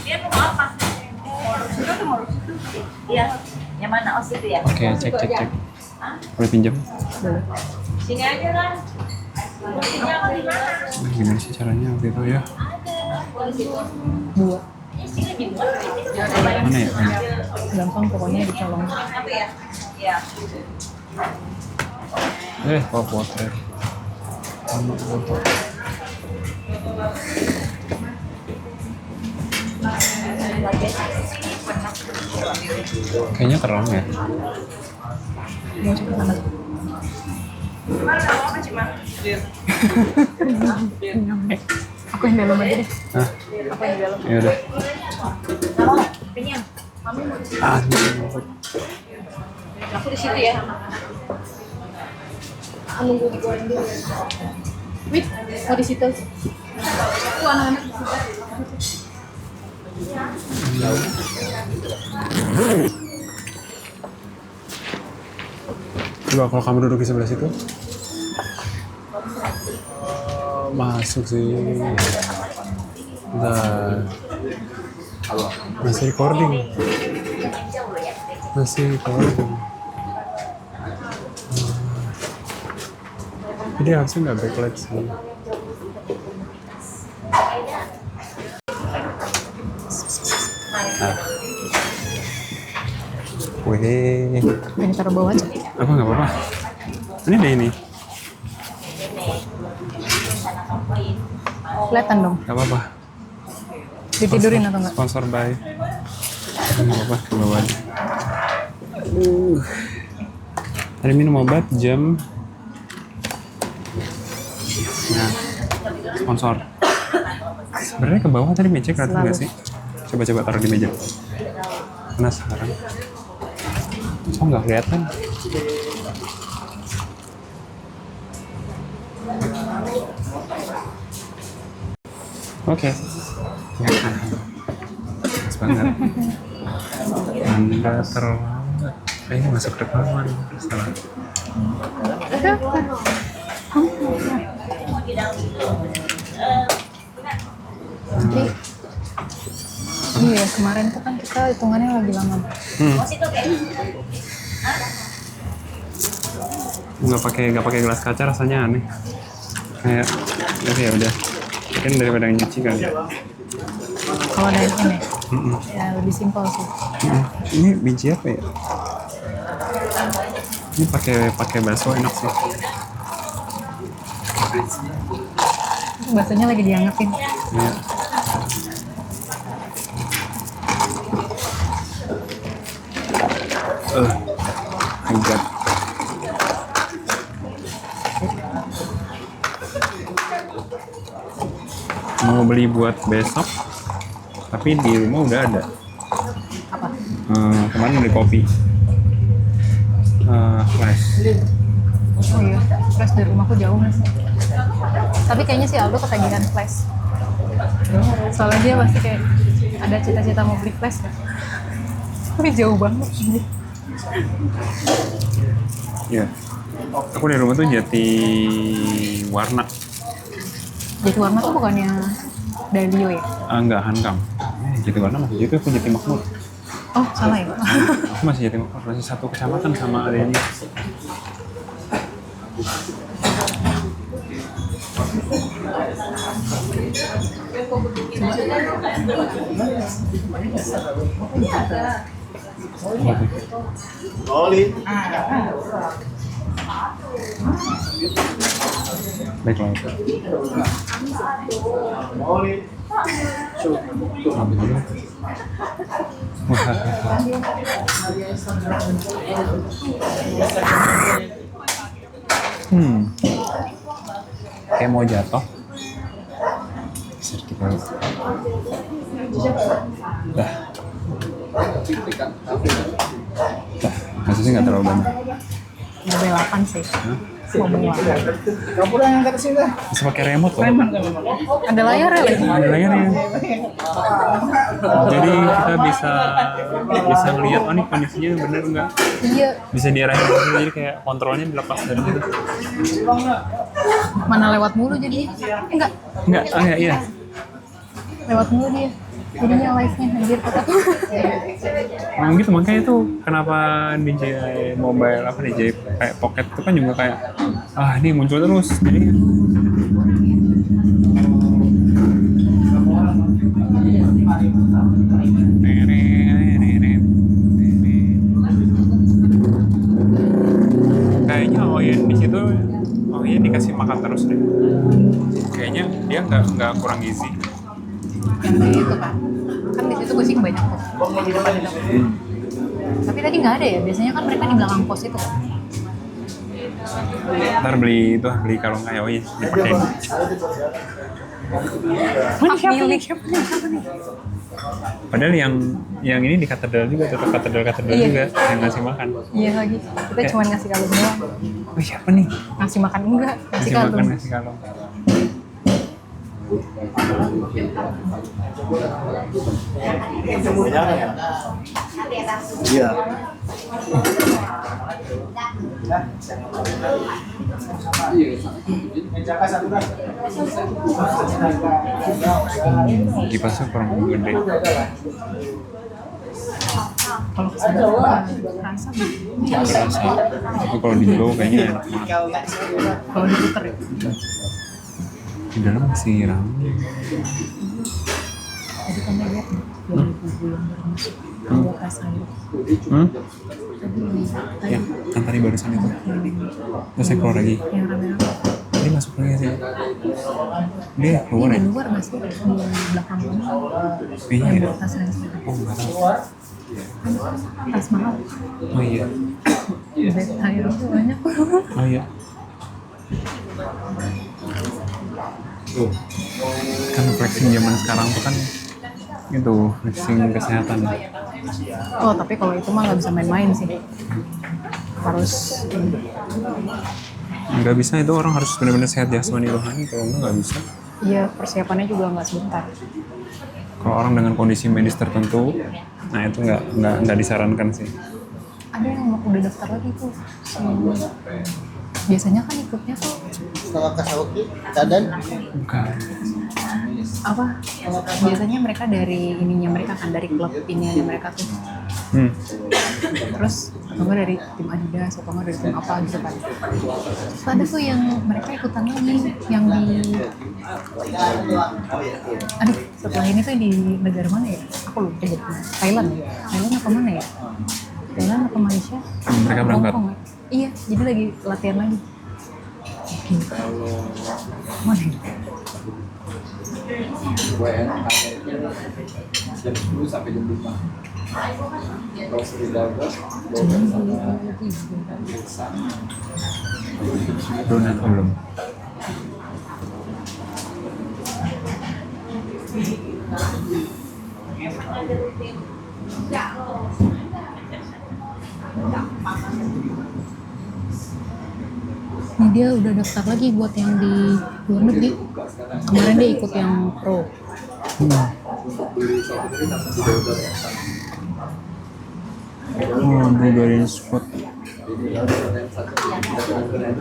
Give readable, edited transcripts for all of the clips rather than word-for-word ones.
Dia mau apa? Iya. Yang mana os itu ya? Oke, cek. Boleh pinjam? Boleh. Sini aja lah. Sini apa di mana? Nah, gimana sih caranya waktu itu ya? Dua. Sini dibuat. Mana ya? Gampang pokoknya dicolong. Apa ya? Iya. Kok potret? Sama foto. Kayaknya terang ya. Mau coba sana. Aku yang dalam aja deh. Hah? Aku yang dalam. Ya udah. Kenyang. Aku di situ ya. Aku nunggu digoreng dulu. Wih, mau di situ. Aku anak-anak di situ. Coba kalau kamu duduk di sebelah situ. Masuk sih. Nah. Masih recording. Jadi harusnya nggak backlight sih. Nah. Wih. Ini taruh bawah aja. Apa nggak apa-apa? Ini deh ini. Kelihatan dong. Nggak apa-apa. Ditidurin atau enggak? Sponsor by. Nggak apa-apa, ke bawah aja. Tadi minum obat jam. Nah, sponsor. Sebenarnya ke bawah tadi meja kelihatan nggak sih? Coba taruh di meja. Penasaran. Oh nggak kelihatan. Oke. Ya kan. Pas banget. Anda terlambat. Ini masuk ke depan. Salah. Tapi iya, kemarin tuh kan kita hitungannya lagi lama. Nggak pakai gelas kaca rasanya aneh. Kayak ya udah. Kan daripada nyuci kan. Kalau ada yang ini, ya lebih simpel sih. Ini biji apa ya? Ini pakai bakso enak sih. Baksonya lagi diangetin. Ya. Hebat. Mau beli buat besok, tapi di rumah udah ada. Apa? Kemarin beli kopi. Flash. Oh iya, flash dari rumahku jauh mas. Tapi kayaknya si Aldo ketagihan flash. Soalnya dia pasti kayak ada cita-cita mau beli flash kan. Tapi jauh banget. Iya. Aku dari rumah tuh Jati Warna. Jati Warna tuh bukannya Dalio ya? Enggak, Hankam. Jati Warna masih Jati, aku Jati Makmur. Oh, salah ya? Aku masih Jati Makmur, masih satu kecamatan sama adanya. Baiklah. Kayak mau jatuh. Sedikit lagi. Dah, hasilnya nggak terlalu banyak. Lebih 8 sih. Hah? Mobile. Kamu pulang yang ke sini dah. Bisa pakai remote loh. Ada layarnya lagi. Ada layarnya. Jadi kita bisa ngeliat oh nih kondisinya bener nggak. Iya. Bisa diarahin ke sini, jadi kayak kontrolnya dilepas dari situ. Mana lewat mulu jadi? Enggak. Enggak, iya. Lewat mulu dia. Jadinya live-nya anjir kata. Nah, gitu makanya tuh kenapa DJI Mobile apa DJI kayak Pocket itu kan juga kayak ini muncul terus jadi kayaknya Oyen di situ Oyen dikasih makan terus deh. Kayaknya dia nggak kurang gizi. Yang di itu kan di situ kucing banyak tuh di depan itu. Tapi tadi nggak ada ya, biasanya kan mereka di belakang pos itu. Ntar beli kalung kayak Oyen dipakai. Siapa nih? Padahal yang ini di katedral juga, tetap katedral Iya. juga yang ngasih makan. Iya lagi, kita cuma ngasih kalung doang. Oh siapa nih? Ngasih makan enggak, ngasih kalung. Ngasih kalung. Iya. Kipasnya kurang gede. Kalau kesana rasa Rasa. Tapi kalau di blow kayaknya enak banget. kalau diputer ya. Di dalam masih ramai. Tadi kan lihat 2000 yang baru masuk. Dua rasanya. Ya, kan tadi barusan itu. Terus saya keluar lagi. Yang rame-rame. Dia masuk lagi sih. Dia keluar Ini ya? di luar masih di belakang kamu. Iya. Yang tas ransel. Oh nggak tahu. Tas mahal. Oh iya. Bed tire itu banyak. Oh iya. Tuh. Kan flexing zaman sekarang tuh kan itu flexing kesehatan. Oh tapi kalau itu mah nggak bisa main-main sih. Harus Nggak bisa, itu orang harus benar-benar sehat jasmani rohani, kalau nggak bisa. iya persiapannya juga nggak sebentar. Kalau orang dengan kondisi medis tertentu, nah itu nggak disarankan sih. Ada yang udah daftar lagi tuh. Biasanya kan ikutnya tuh Setelah kasauki, dan Bukan. apa? Biasanya mereka dari ininya mereka kan dari klub ini mereka tuh. Terus atau nggak dari tim Adidas atau nggak dari tim apa gitu kan. Terus ada tuh yang mereka ikutan lagi yang di setelah ini tuh di negara mana ya? Aku lupa jadi Thailand ya? Thailand apa mana ya? Thailand atau Malaysia? Mereka berangkat. Hongkong ya? Iya, jadi lagi latihan lagi. Mana ya? jam 10 sampai jam 5. Kalau Donat belum. Ini dia udah daftar lagi buat yang di luar negeri. Kemarin dia ikut yang pro. Oh, Bulgarian Spot.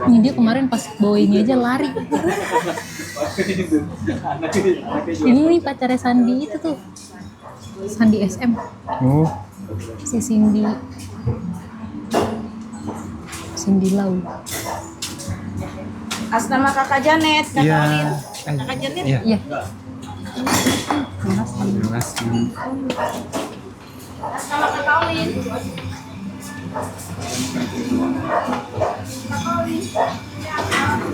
Ini dia kemarin pas bawa ini aja lari. Ini nih pacarnya Sandi itu tuh. Sandi SM. Oh, Si Cindy Lau. Atas nama kakak Janet, iya. kakak Janet. Iya. Iya. Terima kasih. Atas nama kakak Olin.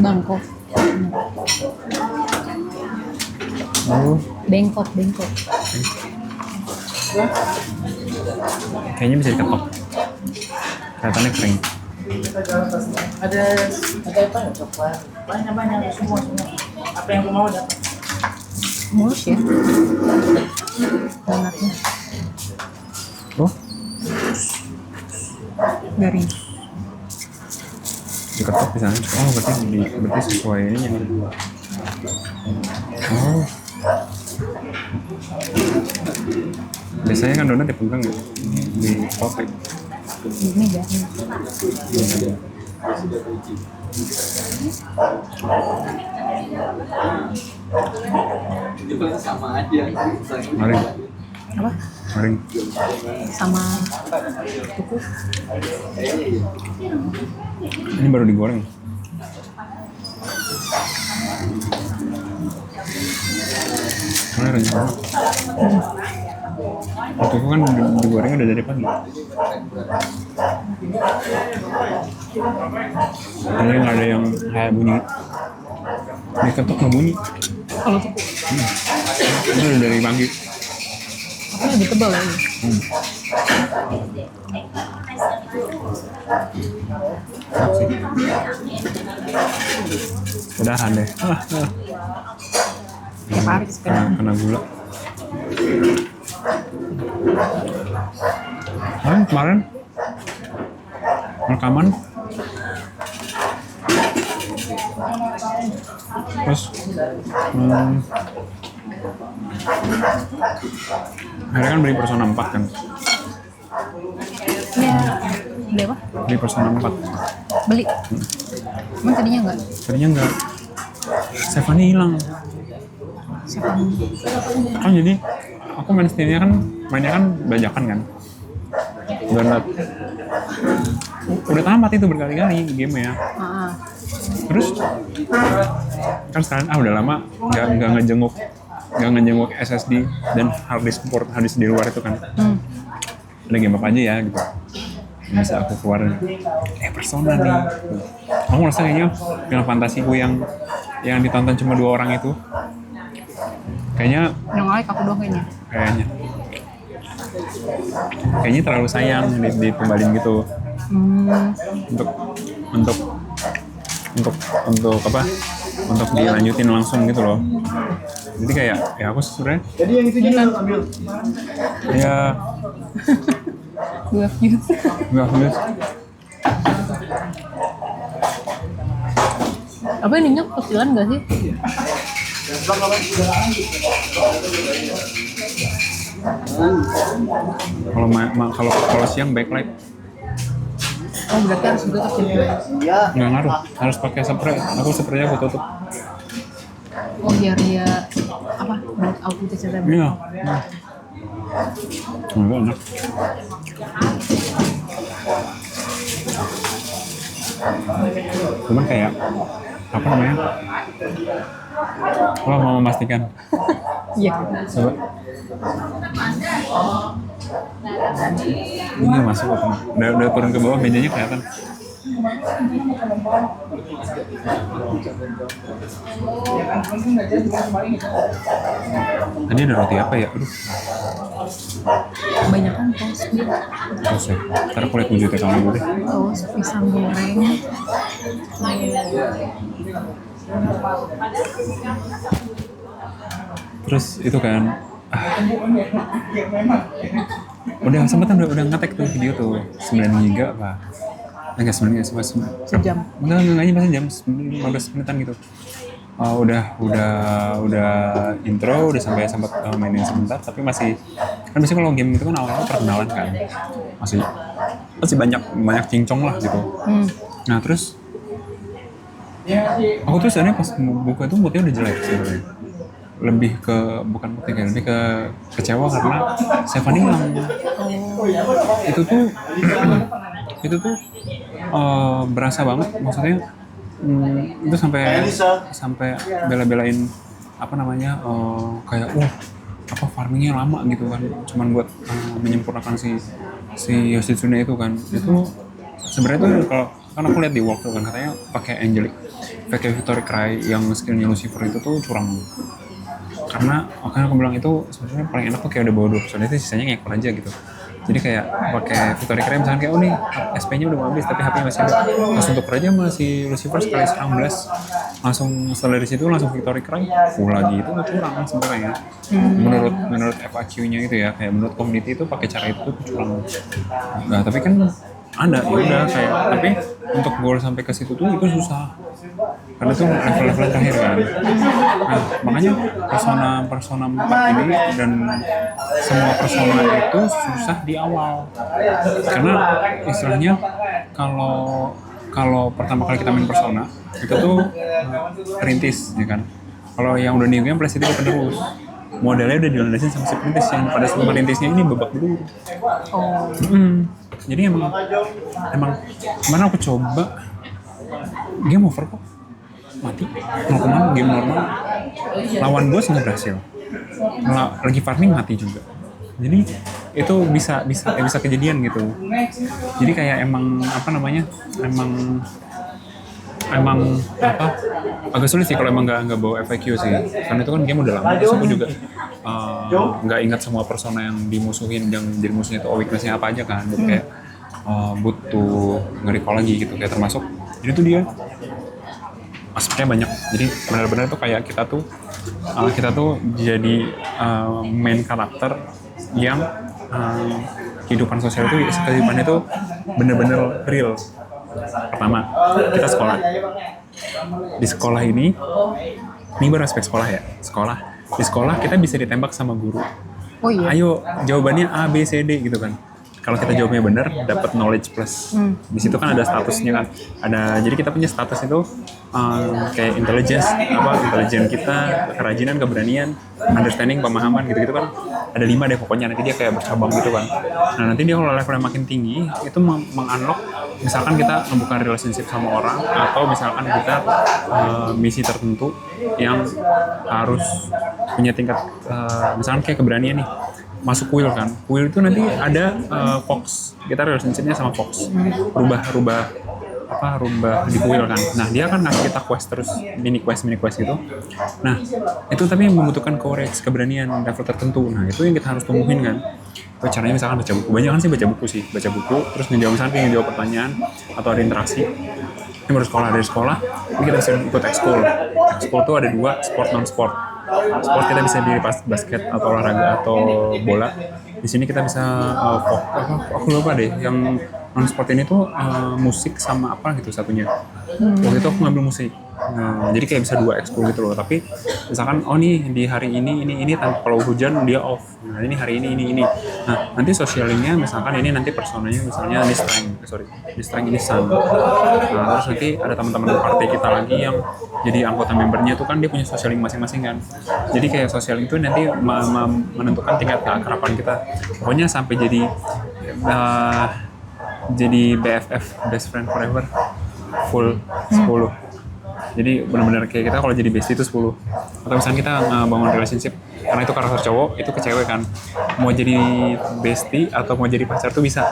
Bangkok. Oh, Bangkok. kayaknya bisa diketok. Kelihatannya kering. ada apa ya? Coklat. Banyak semua. Apa yang aku mau dapat? Mulus ya. Donatnya. Oh, Garing. diketok di sana. Oh berarti sesuai ini ya. Oh. Biasanya kan donat dipegang ya, di potek. Ini ya. Mari. Apa? Mari. Sama tuku. Ini baru digoreng. Mana renyah. Waktu itu kan digorengnya udah dari pagi. Ini nggak ada yang kayak bunyi. Diketok nggak bunyi. Kalau tuku. Ini udah dari pagi. Tapi lebih tebal ya. Udahan deh. Tiap hari sepeda. Kena gula. Kemarin rekaman terus akhirnya kan beli Persona 4 kan, Iya. Beli apa? beli Persona 4. Beli. Emang tadinya enggak? Tadinya enggak, Stefani hilang kan, jadi aku main Steamnya kan mainnya kan bajakan kan, download udah tamat itu berkali-kali game ya. Terus kan sekarang udah lama nggak ngejenguk SSD dan harddisk di luar itu kan. Ada game apa aja ya gitu yang bisa aku keluarin. Persona nih. Aku merasa kayaknya Final Fantasiku yang ditonton cuma 2 orang itu kayaknya Yang like aku doang kayaknya. Kayaknya terlalu sayang ditumbalin gitu. Untuk apa? Untuk dilanjutin langsung gitu loh. Jadi kayak ya aku sebenarnya. Jadi yang itu juga ambil. Ya. 2 views. Nggak views. Apa ininya kecilan nggak sih? Kalau siang backlight. Oh berarti harus tutup jendela. Iya. Nggak ngaruh, harus pakai spray. Aku spraynya aku tutup. Oh biar dia apa? Buat auto CCTV. Iya. Enggak enak. Cuman kayak apa namanya? Kalau mau memastikan. Iya. Coba. Ini masuk apa? Udah turun ke bawah, mejanya kelihatan. Tadi ada roti apa ya? Aduh. Kebanyakan toast gitu. Terus ya. Ntar aku lihat wujudnya kamu dulu deh. Toast, pisang goreng. Terus itu kan. Udah sempetan udah ngetek tuh video tuh 9 giga apa? Enggak 9 giga, Sejam. Enggak nyampe jam 15 menitan gitu. Udah intro, udah sampai sempat mainin sebentar, tapi masih kan biasanya kalau game itu kan awal-awal perkenalan kan, masih banyak cincong lah gitu. Nah terus aku tuh sebenarnya pas buka itu moodnya udah jelek sebenarnya, lebih ke bukan moodnya kayak lebih ke kecewa karena Stefani hilang. Itu tuh berasa banget, maksudnya itu sampai bela-belain apa namanya kayak apa farmingnya lama gitu kan, cuman buat menyempurnakan si Yoshitsune itu kan. Itu sebenarnya tuh kalau kan aku lihat di walk tuh kan katanya pakai Angelic Victory Cry yang skillnya Lucifer itu tuh curang, karena aku bilang itu sebenarnya paling enak tuh kayak udah bawa 2 soalnya itu sisanya ngekor aja gitu. Jadi kayak pakai Victory Cry misalkan kayak nih SP-nya udah mau habis tapi HP-nya masih ada, langsung tuker aja sama si Lucifer sekali serang blast, langsung setelah dari situ langsung Victory Cry full lagi. Itu curang sebenarnya menurut FAQ-nya itu ya, kayak menurut community itu pakai cara itu tuh curang. Nah tapi kan ada ya udah kayak, tapi untuk goal sampai ke situ tuh itu susah karena tuh level-level terakhir kan. Nah makanya persona 4 ini dan semua persona itu susah di awal karena istilahnya kalau pertama kali kita main persona itu tuh perintis ya kan. Kalau yang udah new game plus itu penerus, modelnya udah dilandasin sama si perintis, yang pada sebelum perintisnya ini babak dulu. Jadi emang kemarin aku coba game over kok mati 0, game normal lawan bos nggak berhasil, lagi farming mati juga. Jadi itu bisa kejadian gitu. Jadi kayak emang agak sulit sih kalau emang nggak bawa FAQ sih, karena itu kan game udah lama. Terus aku juga nggak ingat semua persona yang dimusuhin, yang jadi musuhnya itu weakness-nya apa aja kan. Jadi kayak butuh nge-recall lagi gitu, kayak termasuk jadi tuh dia aspeknya banyak. Jadi benar-benar tuh kayak kita tuh jadi main karakter yang kehidupan sosial itu, kehidupannya itu benar-benar real. Pertama, kita sekolah. Di sekolah ini baru aspek sekolah ya. Di sekolah kita bisa ditembak sama guru. Oh iya. Ayo, jawabannya A, B, C, D gitu kan. Kalau kita jawabnya benar, dapat knowledge plus. Di situ kan ada statusnya kan. Jadi kita punya status itu kayak intelijen kita, kerajinan, keberanian, understanding, pemahaman gitu-gitu kan. Ada 5 deh pokoknya, nanti dia kayak bercabang gitu kan. Nah nanti dia kalau levelnya makin tinggi, itu meng-unlock, misalkan kita membuka relationship sama orang, atau misalkan kita misi tertentu yang harus punya tingkat, misalkan kayak keberanian nih, masuk kuil kan. Kuil itu nanti ada Fox. Kita relationship-nya sama Fox. Rubah di kuil kan. Nah, dia kan ngasih kita quest terus, mini quest gitu. Nah, itu tapi membutuhkan courage, keberanian level tertentu. Nah, itu yang kita harus tumbuhin kan. Itu caranya misalkan baca buku. Banyak kan sih baca buku, terus ngejawab pertanyaan atau ada interaksi. Ini baru sekolah, dari sekolah ini kita bisa ikut ekskul. Ekskul tuh ada 2, sport non sport. Sport kita bisa di basket atau olahraga atau bola. Di sini kita bisa aku lupa deh, yang non sport ini tuh musik sama apa gitu satunya. Waktu itu aku ngambil musik. Jadi kayak bisa 2 ekskul gitu loh. Tapi misalkan nih di hari ini tanpa, kalau hujan dia off. Nah ini hari ini. Nah nanti sosialingnya misalkan ini nanti personanya misalnya ini strength ini sun. Nah terus nanti ada teman-teman partai kita lagi yang jadi anggota membernya tuh kan dia punya sosialing masing-masing kan. Jadi kayak sosialing itu nanti menentukan tingkat keakraban kita. Pokoknya sampai jadi BFF, best friend forever, full 10. Jadi benar-benar kayak kita kalau jadi bestie itu 10. Atau misalnya kita bangun relationship, karena itu karakter cowok, itu ke cewek kan. Mau jadi bestie atau mau jadi pacar tuh bisa.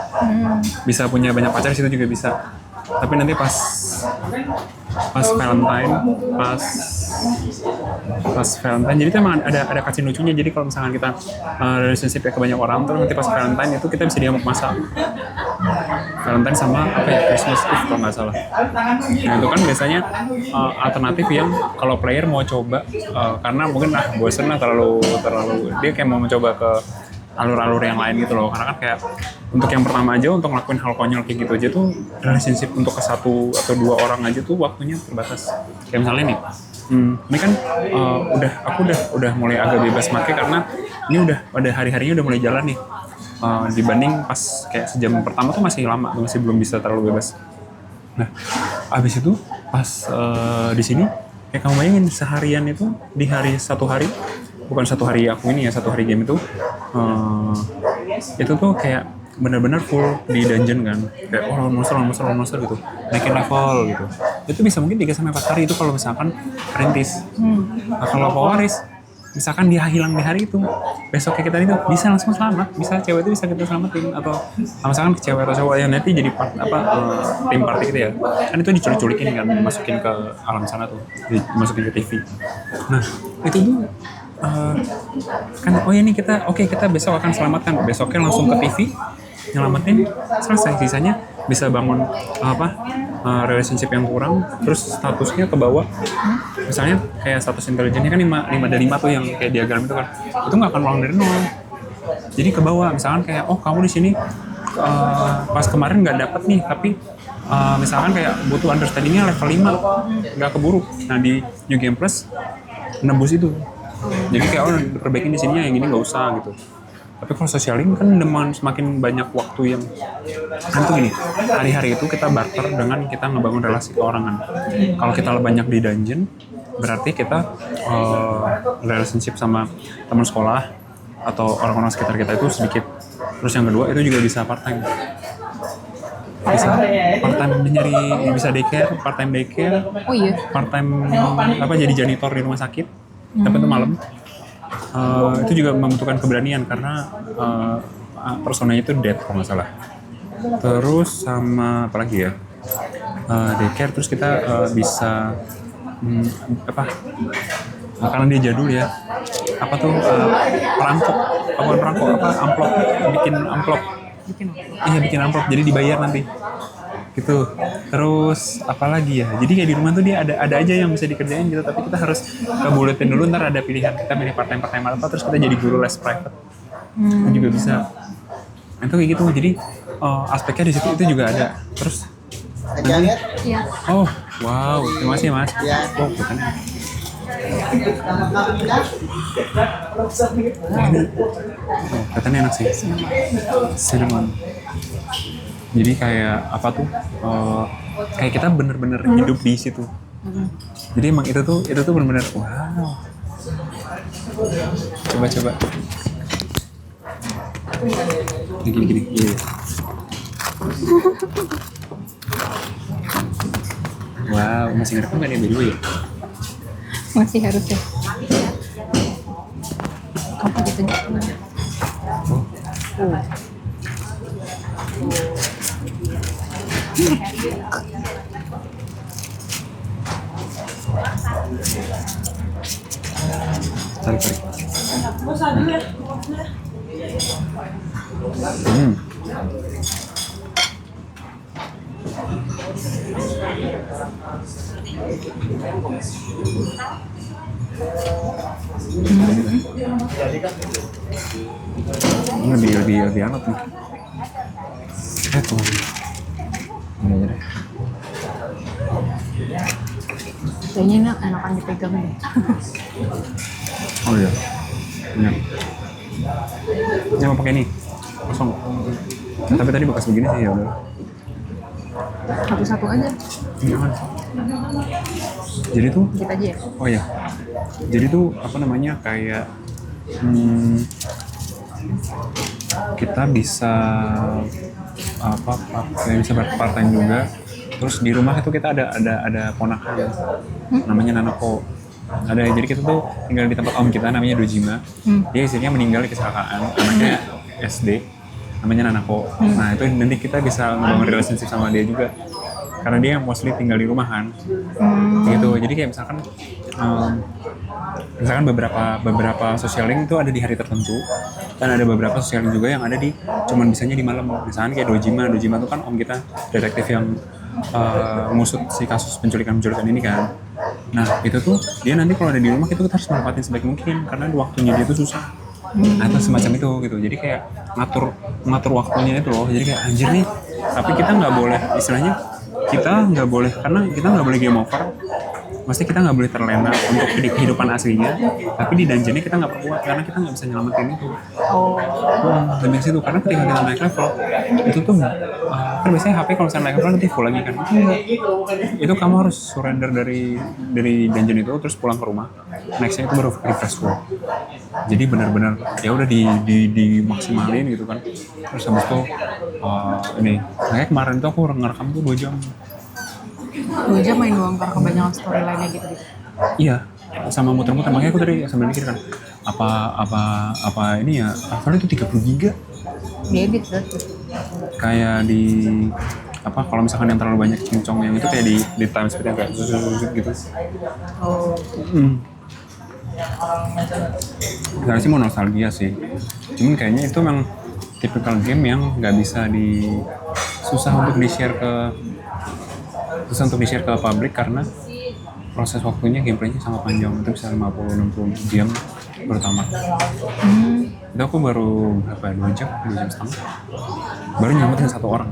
Bisa punya banyak pacar, situ juga bisa. Tapi nanti pas Valentine, jadi itu emang ada kacin lucunya. Jadi kalau misalkan kita relationship ke banyak orang, terus nanti pas Valentine itu kita bisa diamuk masak. Valentine sama Christmas Eve kalau nggak salah. Nah itu kan biasanya alternatif yang kalau player mau coba karena mungkin bosen lah, terlalu dia kayak mau mencoba ke alur-alur yang lain gitu loh. Karena kan kayak untuk yang pertama aja, untuk ngelakuin hal konyol kayak gitu aja tuh relationship untuk ke 1 atau 2 orang aja tuh waktunya terbatas. Kayak misalnya nih, ini kan aku udah mulai agak bebas make karena ini udah pada hari-harinya udah mulai jalan nih. Dibanding pas kayak sejam pertama tuh masih lama, masih belum bisa terlalu bebas. Nah, abis itu pas di sini kayak kamu bayangin seharian itu di satu hari, bukan satu hari aku ini ya, satu hari game itu tuh kayak benar-benar full di dungeon kan, kayak lawan monster gitu, naikin level gitu. Itu bisa mungkin 3-4 hari itu kalau misalkan perintis. Nah, kalau pewaris misalkan dia hilang di hari itu, besoknya kita itu bisa langsung selamat, bisa cewek itu bisa kita selamatin, atau misalkan cewek atau cowok yang nanti jadi tim party gitu ya, kan itu diculik-culikin kan, masukin ke alam sana tuh, dimasukin ke TV. Nah itu tuh kan ini kita besok akan selamatkan, besoknya langsung ke TV nyelamatin, selesai. Sisanya bisa bangun relationship yang kurang, terus statusnya ke bawah. Misalnya kayak status intelijennya kan 5 dari 5 tuh yang kayak diagram itu kan, itu nggak akan ulang dari 0. Jadi ke bawah, misalkan kayak kamu di sini pas kemarin nggak dapet nih, tapi misalkan kayak butuh understandingnya level 5 nggak keburu. Nah di New Game Plus nembus itu. Jadi kayak perbaikin di sini yang ini nggak usah gitu. Tapi kalau socialing kan dengan semakin banyak waktu yang kan tuh gini, hari-hari itu kita barter dengan kita ngebangun relasi keuangan. Kalau kita banyak di dungeon, berarti kita relationship sama teman sekolah atau orang-orang sekitar kita itu sedikit. Terus yang kedua itu juga bisa part time. Bisa part time nyari, bisa daycare, part time daycare, Oh iya. part time jadi janitor di rumah sakit, tapi itu malam. Itu juga membutuhkan keberanian karena personanya itu dead kalau nggak salah. Terus sama apa lagi ya, daycare. Terus kita bisa karena dia jadul ya, apa tuh perangkok amplop, bikin amplop. Iya bikin amplop, jadi dibayar nanti gitu. Terus apa lagi ya, jadi kayak di rumah tuh dia ada aja yang bisa dikerjain gitu, tapi kita harus kebuletin dulu, ntar ada pilihan kita milih part time apa, terus kita jadi guru les private itu juga bisa. Itu kayak gitu, jadi aspeknya di situ itu juga ada. Terus Iya. oh wow, terima kasih mas. Oh bukan. Katanya enak sih, cinnamon. Jadi kayak apa tuh? Kayak kita bener-bener hidup di situ. Jadi emang itu tuh bener-bener wow. Coba. Gini. Iya. Wow, masih ngerekam nggak nih dulu ya? Masih harusnya. Apa gitu? Tarik. Ini lebih hangat nih. Tuh. Ini aja deh. Kayaknya ini enakan dipegang deh. Oh iya. Ini mau pakai ini kosong. Tapi tadi bekas begini sih ya udah. Satu-satu aja. Jangan. Jadi tuh. Dikit aja ya. Oh iya. Jadi tuh apa namanya kayak kita bisa bisa part time juga. Terus di rumah itu kita ada ponakan namanya Nanako. Jadi kita tuh tinggal di tempat om kita namanya Dojima. Dia istrinya meninggal di kecelakaan, anaknya SD, namanya Nanako. Nah itu nanti kita bisa membangun relationship sama dia juga, karena dia mostly tinggal di rumah kan. Gitu. Jadi kayak misalkan beberapa socialing itu ada di hari tertentu, dan ada beberapa socialing juga yang ada di cuman bisanya di malam. Misalkan kayak Dojima itu kan om kita detektif yang ngusut si kasus penculikan ini kan. Nah itu tuh dia nanti kalau ada di rumah kita harus manfaatin sebaik mungkin karena waktunya dia tuh susah. Nah itu semacam itu gitu. Jadi kayak ngatur waktunya itu loh. Jadi kayak anjir nih. Tapi kita nggak boleh, istilahnya kita nggak boleh, karena kita nggak boleh game over. Pasti kita nggak boleh terlena untuk kehidupan aslinya, tapi di dungeonnya kita nggak perkuat karena kita nggak bisa nyelamatin itu. Lebih situ, karena ketika kita naik level itu tuh kan biasanya HP kalau misalnya naik level nanti full lagi kan. Itu kamu harus surrender dari dungeon itu terus pulang ke rumah. Nextnya itu baru refresh full. Jadi benar-benar ya udah dimaksimalin gitu kan. Terus habis itu kayak kemarin tuh aku ngerekam tuh 2 jam. 2 jam main doang karena kebanyakan storyline-nya gitu. Iya, sama muter-muter. Makanya aku tadi sambil mikir kan, apa ini ya, levelnya itu 30 giga. Diedit berarti. Kayak di kalau misalkan yang terlalu banyak cincong yang itu kayak di time speed yang kayak gitu. Oh. Sebenarnya sih mau nostalgia sih. Cuman kayaknya itu memang tipikal game yang nggak bisa susah untuk di-share ke publik karena proses waktunya gameplaynya sangat panjang, itu bisa 50-60 jam baru tamat. Itu aku baru berapa, 2 jam setengah baru nyelamatin 1 orang.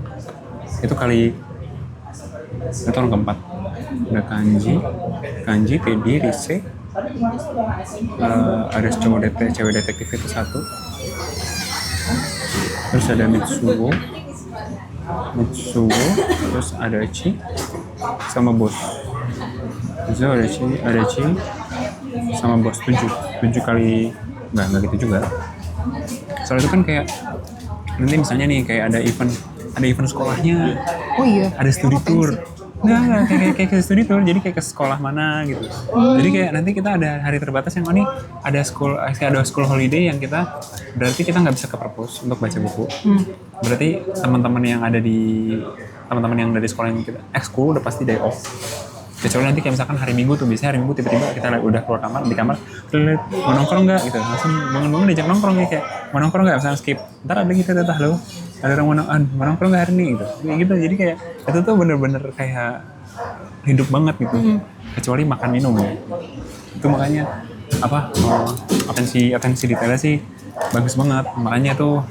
Itu kali itu orang keempat. Ada Kanji, Teddy, Rise, ada cewek detektif itu 1, terus ada Mitsuo, terus ada Chi sama bos. Terus ada Chi sama bos 7 kali, nggak gitu juga. Soalnya itu kan kayak nanti misalnya nih kayak ada event sekolahnya, Oh iya. ada studi tour. Nggak, kayak ke studi tour, jadi kayak ke sekolah mana gitu. Jadi kayak nanti kita ada hari terbatas yang ini ada school holiday yang berarti kita nggak bisa ke perpus untuk baca buku. Berarti teman-teman yang dari sekolah yang kita ekskul udah pasti day off. Kecuali nanti kayak misalkan hari Minggu tuh, biasanya hari Minggu tiba-tiba kita udah keluar di kamar, mau nongkrong nggak gitu, langsung bangun diajak nongkrong gitu, kayak mau nongkrong nggak, misalnya skip, ntar ada gitu teteh lo, ada orang mau nongkrong nggak hari ini gitu, jadi kayak itu tuh bener-bener kayak hidup banget gitu, kecuali makan minum ya, itu makanya atensi detailnya sih bagus banget, makanya tuh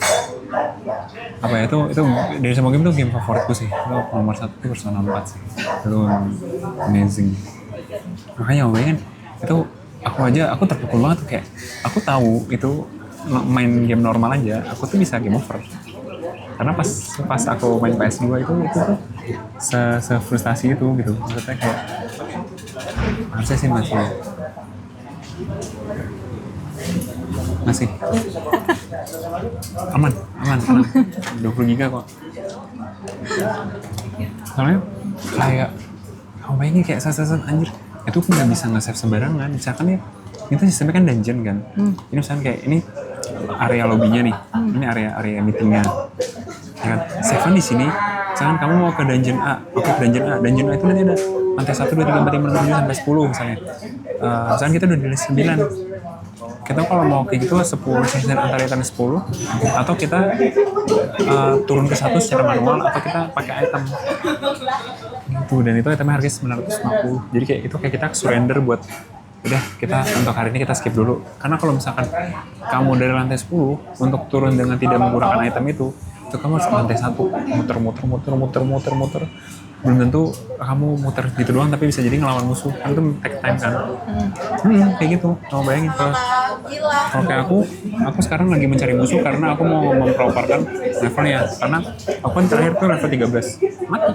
itu dari semua game tuh game favoritku sih. Itu nomor 1 tuh Persona 4 sih. Itu amazing. Makanya itu aku terpukul banget tuh, kayak aku tahu itu main game normal aja aku tuh bisa game over. Karena pas aku main PS2 itu tuh se-frustasi itu gitu. Maksudnya kayak harusnya sih masih aman 20 giga kok. Soalnya kayak kamu bayangin kayak sasaran anjir itu pun nggak bisa nge-save sembarangan. Misalkan ya itu sistemnya kan dungeon kan, ini misalkan kayak ini area lobbynya nih, ini area meetingnya ya kan, save di sini. Misalkan kamu mau ke dungeon A, dungeon A itu nanti ada lantai 1, 2, 3, 4, 5, 6, 7 sampai 10 misalnya. Misalkan kita udah di list 9, kita kalau mau kayak gitu 10 antara 10 atau kita turun ke 1 secara manual atau kita pakai item gitu, dan itu itemnya harganya 950. Jadi kayak itu kayak kita surrender buat udah kita untuk hari ini kita skip dulu, karena kalau misalkan kamu dari lantai 10 untuk turun dengan tidak menggunakan item itu kamu harus lantai 1 muter, belum tentu kamu muter gitu doang tapi bisa jadi ngelawan musuh, kan itu take time kan. Kayak gitu. Kamu bayangin kalau kayak aku sekarang lagi mencari musuh karena aku mau memproperkan levelnya, karena aku kan terakhir tuh level 13 mati.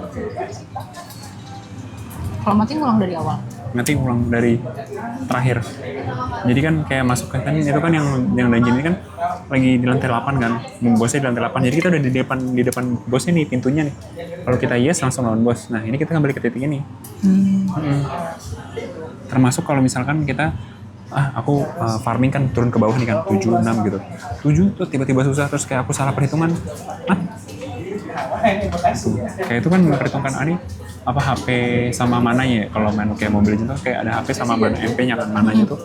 Kalau mati ngulang dari awal. Nanti ulang dari terakhir. Jadi kan kayak masuk kan itu kan yang dungeon ini kan lagi di lantai 8 kan, bosnya di lantai 8. Jadi kita udah di depan bosnya nih, pintunya nih. Kalau kita yes langsung lawan bos. Nah ini kita kembali ke titik ini. Termasuk kalau misalkan kita aku farming kan turun ke bawah nih kan 7, 6 gitu. 7 tuh tiba-tiba susah, terus kayak aku salah perhitungan. Kayak itu kan memperhitungkan apa HP sama mananya ya. Kalau main kayak Mobile Legends tuh kayak ada HP sama mana MP-nya kan, mananya tuh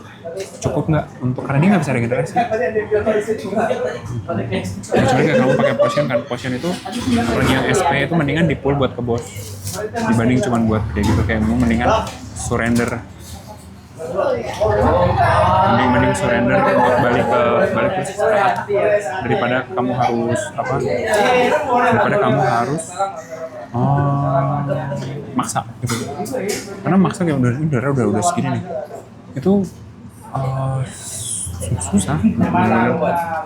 cukup nggak untuk, karena dia nggak bisa regenerasi. Kecuali kayak kamu pakai potion kan, potion itu apalagi yang SP itu mendingan di pull buat ke boss dibanding cuma buat kayak gitu, kayak mendingan surrender. Mending surrender untuk balik terus istirahat daripada kamu harus maksa gitu. Karena maksa kayak udah segini nih, itu susah.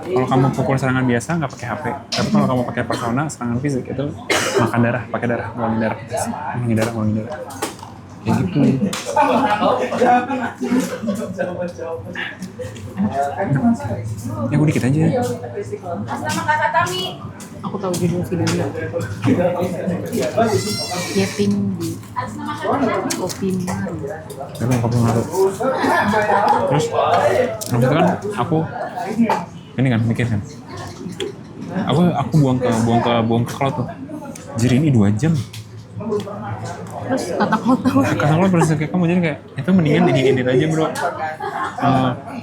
Kalau kamu pukul serangan biasa nggak pakai HP, tapi kalau kamu pakai persona serangan fisik itu makan darah, pakai darah, ngulangin darah kayak gitu. Ya gue dikit aja. Nama Kakak Tami. Aku tahu judul videonya. Yepim di Kopi Maru. Terus waktu itu kan aku ini kan mikir kan. Aku buang ke cloud tuh. Jadi ini 2 jam. Terus kata cloud persis kayak kamu, jadi kayak itu mendingan edit aja bro.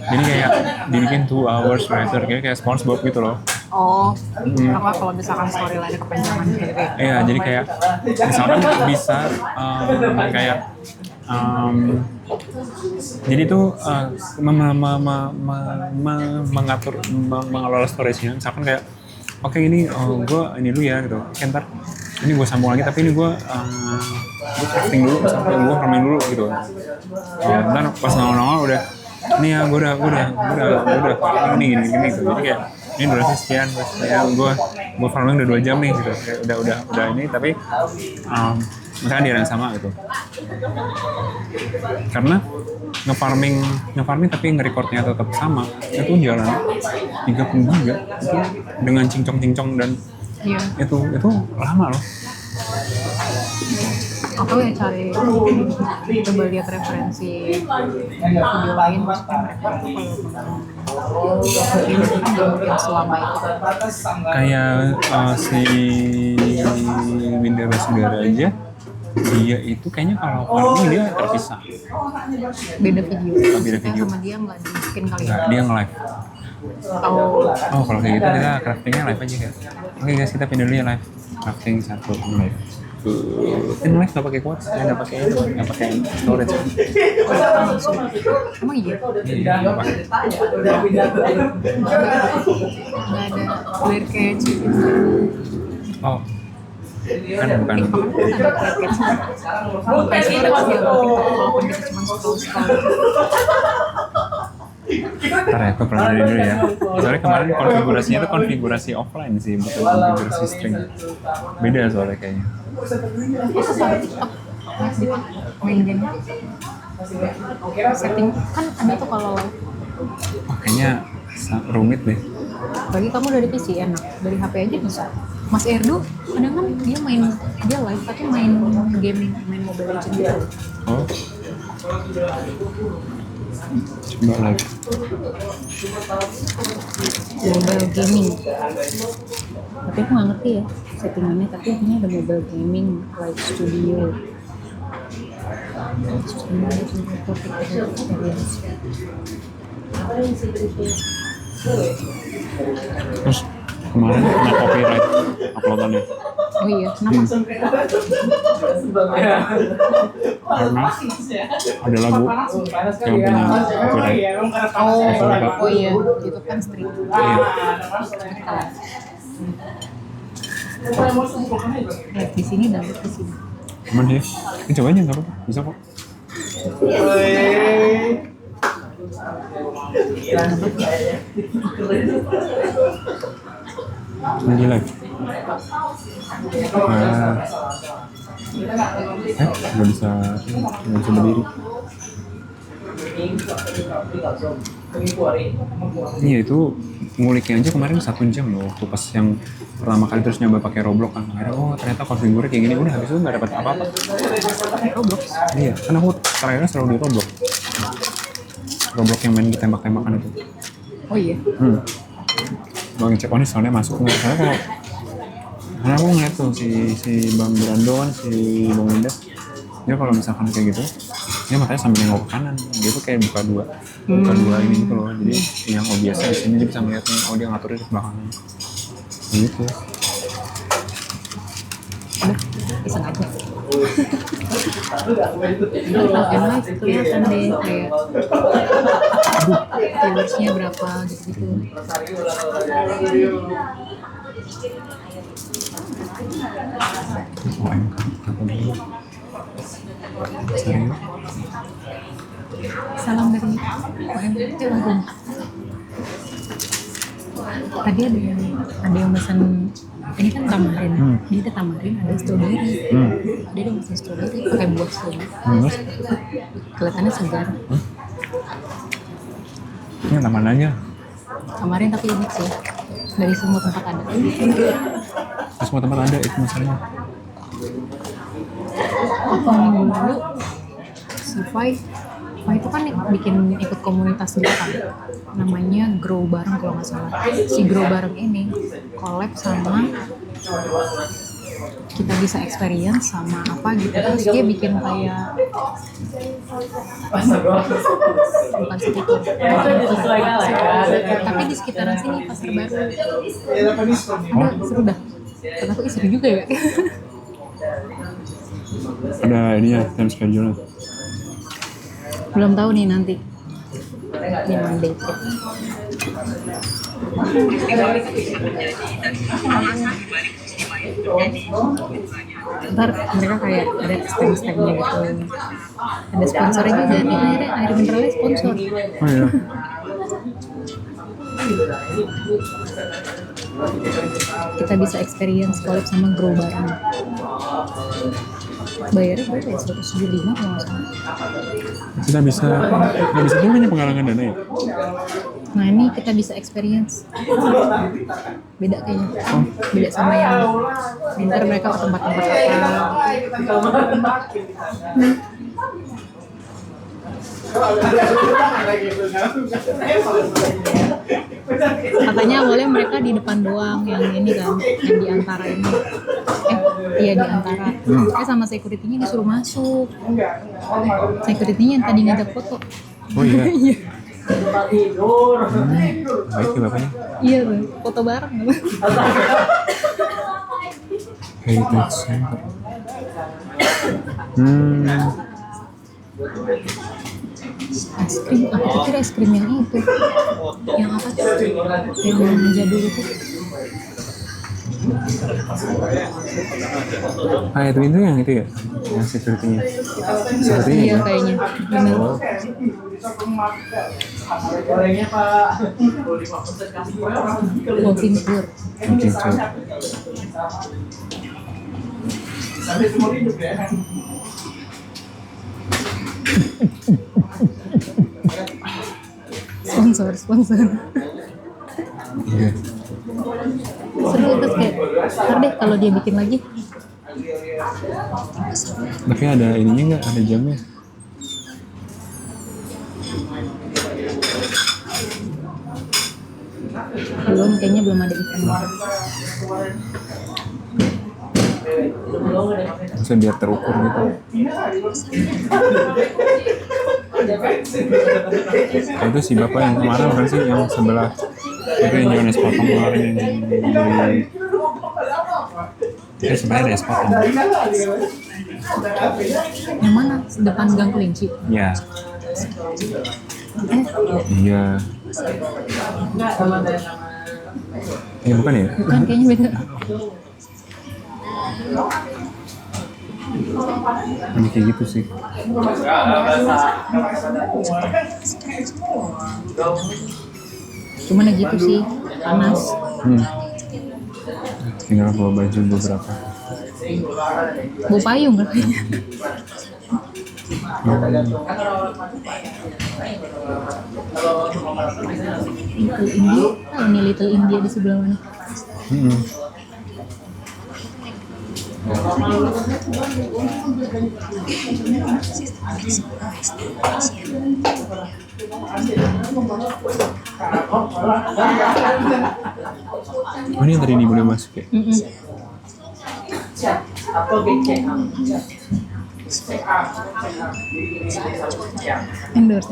Jadi kayak dibikin 2 hours later, kayak SpongeBob gitu loh. Apa kalau misalkan storyline kepanjangan gitu ya? Iya, jadi kayak misalkan bisa kayak Jadi itu mengatur, mengelola storage-nya. Misalkan kayak, oke ini gue ini dulu ya gitu. Oke, ntar ini gue sambung lagi, tapi ini gue crafting dulu, sampai gue farming dulu gitu. Ntar pas nongol udah, ini ya gue udah farming ini gini gitu. Jadi kayak ini durasi sekian, gue farming udah 2 jam nih gitu. Kayak udah ini, tapi misalkan di yang sama gitu. Karena nge-farming tapi nge-recordnya tetap sama, itu jalan 30 giga itu dengan cincong dan Iya. itu lama loh. Aku ya cari, coba lihat referensi video lain, maksudnya mereka tuh kalau ini nggak mungkin selama itu. Kayak si Winda Basudara aja, dia itu kayaknya kalau farming dia terpisah. Beda video. Beda video. Sama dia nggak di-skin kali ya. Nggak, dia nge-live. Oh kalau kayak gitu kita craftingnya live aja kan. Oke guys, kita pindah dulu ya live. Crafting 1 live. Ini live nggak pakai quotes, nggak pakai storage. Emang iya? Nggak pakai. Nggak ada clear cache. Oh, kan bukan. Bukan ada clear cache. Bukan sebenarnya dia walaupun kita cuma scroll. Ntar ya, aku pelajari dulu ya. Soalnya kemarin konfigurasinya itu konfigurasi offline sih, bukan konfigurasi string. Beda soalnya kayaknya. Main game. Setting kan ada tuh kalau Oh, kayaknya rumit deh. bagi kamu dari PC enak, dari HP aja bisa. Mas Erdo kadang kan dia live tapi main game, main Mobile Legends gitu. Oh. Coba lagi. Mobile gaming. Tapi aku nggak ngerti ya settingannya, tapi ini ada mobile gaming, live studio. Terus kemarin kena copyright uploadannya. Oh iya, kenapa? Karena ada lagu yang punya copyright. Oh iya, itu kan stream. Iya. Lihat di sini dan lihat di sini. Cuman dia, ini coba aja nggak apa-apa, bisa kok. Lagi live. Nggak bisa berdiri. Iya itu nguliknya aja kemarin 1 jam loh, waktu pas yang pertama kali terus nyoba pakai Roblox kan. Akhirnya ternyata konfigurnya kayak gini, udah habis itu nggak dapat apa-apa. Roblox. Iya, kan aku terakhirnya selalu di Roblox. Roblox yang main ditembak-tembakan itu. Oh iya. Gue ngecek ini soalnya masuk nggak, soalnya karena aku ngeliat tuh si Bang Brando kan, si Bang Winda, dia kalau misalkan kayak gitu dia matanya sambil nengok ke kanan, dia tuh kayak buka dua ini gitu loh, jadi yang biasa di sini dia bisa ngeliat nih, dia ngaturnya di belakangnya gitu. Udah, iseng aja. Login live kelihatan deh kayak viewersnya berapa gitu-gitu. Salam dari OMT Lagung. Tadi ada yang pesan, ini kan tamarin, dia ada tamarin, ada strawberry, dia ada pesan strawberry pakai buah strawberry, kelihatannya segar. Ini taman aja. Tamarin tapi unik sih, dari semua tempat ada. Semua tempat ada itu masalahnya. Aku minggu lalu si Fai itu kan bikin ikut komunitas gitu kan, namanya Grow Bareng kalau nggak salah. Si Grow Bareng ini collab sama Kita Bisa Experience sama apa gitu, terus dia bikin kayak bukan stiker, tapi di sekitaran sini Pasar Baru ada, seru dah. Kata aku seru juga ya. Ada ini ya, time schedule. Belum tahu nih nanti di Monday trip. Ntar mereka kayak ada step-stepnya gitu, ada sponsornya juga nih, akhirnya air mineralnya sponsor. Oh iya. Kita bisa experience collab sama Grow bareng. Bayarnya berapa ya? 175 kalau nggak salah. Kita bisa dulu nih penggalangan dana ya. Nah ini kita bisa experience. Beda kayaknya. Beda sama yang ntar mereka ke tempat-tempat apa. Katanya awalnya mereka di depan doang, yang ini kan, yang di antara ini. Iya di antara. Sama security-nya disuruh masuk. Security-nya yang tadi ngajak foto. Oh iya. Iya. Baik ya bapaknya. Iya tuh, foto bareng. Heritage Center. Es krim, aku pikir es krim yang itu. Yang apa tuh? Yang jadul itu. Ah itu yang itu ya, yang security-nya. Security-nya Iya ya? kayaknya, benar. Walking tour. Oke, coba. Iya. Sponsor. Seru terus kayak, ntar deh kalau dia bikin lagi. Tapi ada ininya nggak? Ada jamnya? Kayaknya belum ada event. Maksudnya biar terukur gitu. Itu si bapak yang kemarin bukan sih, yang sebelah itu yang jualan es potong kemarin yang di itu sebenarnya ada es potong. Yang mana? Depan Gang Kelinci. Ya. Iya. Ini bukan ya? Bukan, kayaknya beda. Ini kayak gitu sih. Cuman ya gitu sih, panas. Tinggal bawa baju beberapa. Bawa payung kan kayaknya. Little India, tahu nih Little India di sebelah mana? Oh ini yang tadi ini boleh masuk ya? Endorse.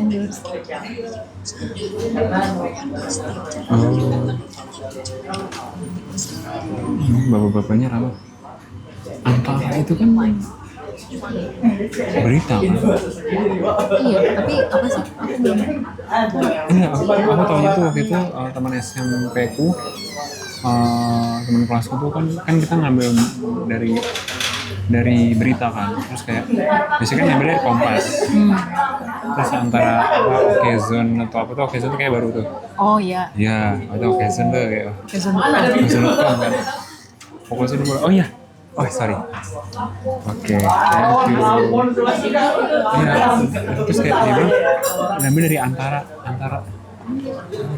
Bapak-bapaknya ramah. Antara itu kan berita kan? Iya, tapi apa sih? Aku belum. Iya, aku tahunya tuh waktu itu teman SMP ku, teman kelasku tuh kan kita ngambil dari berita kan, terus kayak biasanya kan ngambil dari Kompas, terus antara apa Okezon atau apa tuh, Okezon tuh kayak baru tuh. Oh iya. Iya, atau Okezon tuh kayak Kesan. Okezon.com kan. Pokoknya dulu, oh iya. Oh sorry. Oke, thank you. Iya, terus kayak dia bilang ngambil dari antara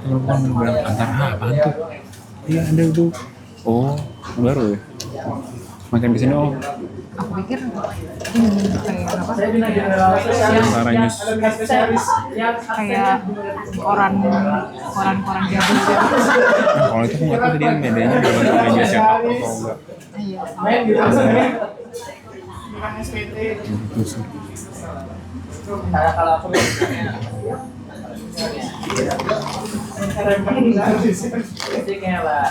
teman-teman bilang antara apaan tuh? Iya ada tuh. Oh baru ya. Macam di sini oh. Aku pikir ini kayak apa? Antara news. Kayak koran gabung. Nah, kalau itu aku nggak tahu dia medianya dari media siapa atau enggak. Iya. Gitu sih.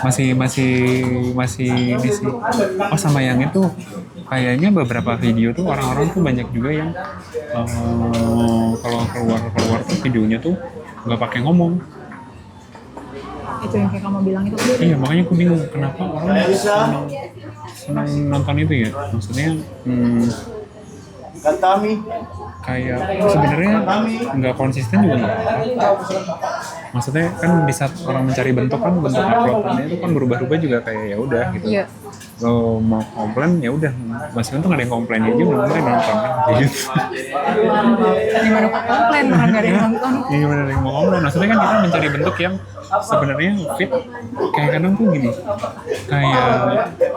Masih ini sih. Oh sama yang itu kayaknya beberapa video tuh orang-orang tuh banyak juga yang kalau keluar tuh videonya tuh nggak pakai ngomong. Itu yang kayak kamu bilang itu. Iya, makanya aku bingung kenapa orang senang nonton itu ya. Maksudnya kayak sebenarnya nggak konsisten juga nggak apa-apa. Maksudnya kan di saat orang mencari bentuk kan bentuk uploadannya itu kan berubah-ubah juga kayak ya udah gitu. Iya. Lo mau komplain ya udah, masih untung ada yang komplain aja nonton kan gitu. Gimana kok komplain orang nggak ada yang nonton? Iya gimana ada yang mau komplain. Maksudnya kan kita mencari bentuk yang sebenarnya fit. Kayak kadang tuh gini,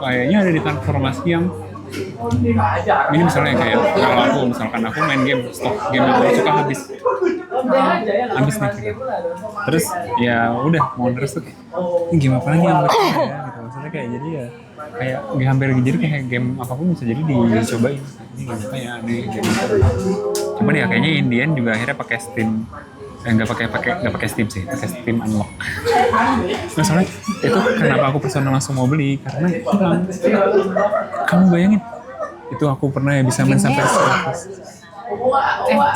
kayaknya ada di transformasi yang ini misalnya kayak kalau misalkan aku main game, stok game yang aku suka habis nih gitu. Terus ya udah mau terus tuh ini game apa lagi yang bagus ya gitu. Maksudnya kayak jadi ya kayak hampir jadi kayak game apapun bisa jadi dicobain. Ini game apa ya, ini game apa. Cuman ya kayaknya Indian juga akhirnya pakai Steam. Nggak pakai Steam sih, pakai Steam Unlock. Nah, soalnya itu kenapa aku personal langsung mau beli karena hilang. Kamu bayangin, itu aku pernah ya bisa main sampai 100.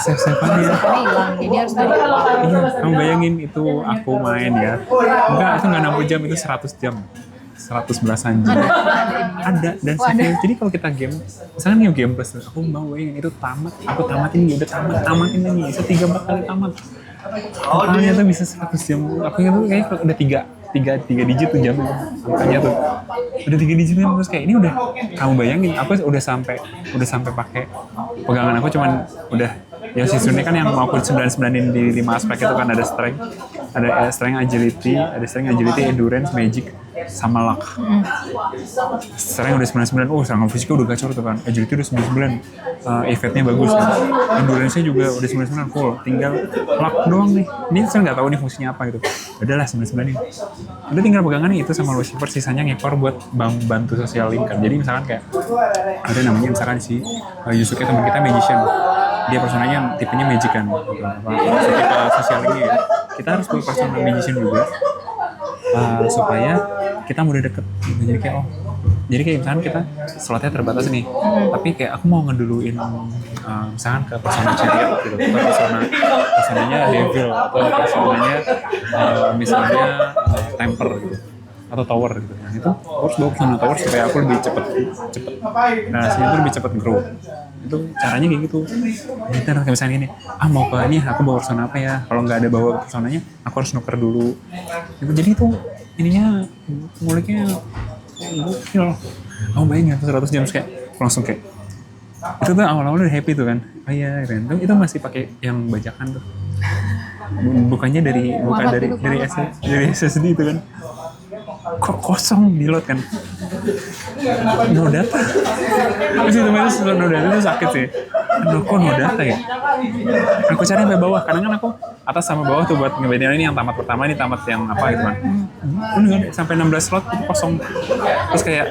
Save-savean ya. Hilang, jadi harus dari awal. Iya, kamu bayangin itu aku main ya. Enggak, itu nggak 60 jam, itu 100 jam. 100 belasan jam. Ada dan save. Jadi kalau kita game, misalnya game plus, aku mau bayangin itu tamat, aku tamatin udah tamatin lagi, bisa 3-4 kali tamat. Totalnya tuh bisa 100 jam. Aku ingat tuh kayak udah 3 digit tuh jam angkanya tuh. Udah 3 digit kan, terus kayak ini udah kamu bayangin aku udah sampai pakai pegangan aku cuman udah ya seasonnya kan yang mau aku 99-in di 5 aspek itu kan ada strength, agility, endurance, magic, sama luck. Strength udah 99, serangan fisiknya udah gacor tuh kan. Agility udah 99, effect-nya bagus kan. Endurance-nya juga udah 99 full. Tinggal luck doang nih. Ini saya nggak tahu nih fungsinya apa gitu. Udahlah 99 ini. Udah tinggal pegangannya itu sama Lucifer, sisanya ngekor buat bantu social link kan. Jadi misalkan kayak ada namanya misalkan si Yusuke teman kita magician. Dia personanya tipenya magic kan. Tipe social linknya ya. Kita harus punya personal magician juga. Supaya kita mudah deket gitu. Jadi kayak misalkan kita slotnya terbatas nih, tapi kayak aku mau ngeduluin misalkan ke persona chariot gitu, atau personanya devil, atau personanya misalnya temper gitu, atau tower gitu. Nah itu harus bawa persona tower supaya aku lebih cepet. Nah sini tuh lebih cepet grow. Itu caranya kayak gitu. Kita kayak misalnya gini, mau ke ini aku bawa persona apa ya? Kalau nggak ada bawa personanya, aku harus nuker dulu. Gitu. Jadi itu ininya nguliknya gokil. Aku bayangin 100 jam kayak langsung kayak itu tuh awal-awal udah happy tuh kan. Oh iya keren. Itu masih pakai yang bajakan tuh. Bukan dari SSD itu kan. Kok kosong di load kan. No data. Terus itu no data itu sakit sih. Kok no data ya? Aku cari sampai bawah, karena kan aku atas sama bawah tuh buat ngebedain ini yang tamat pertama, ini tamat yang apa gitu kan. Sampai 16 slot itu kosong. Terus kayak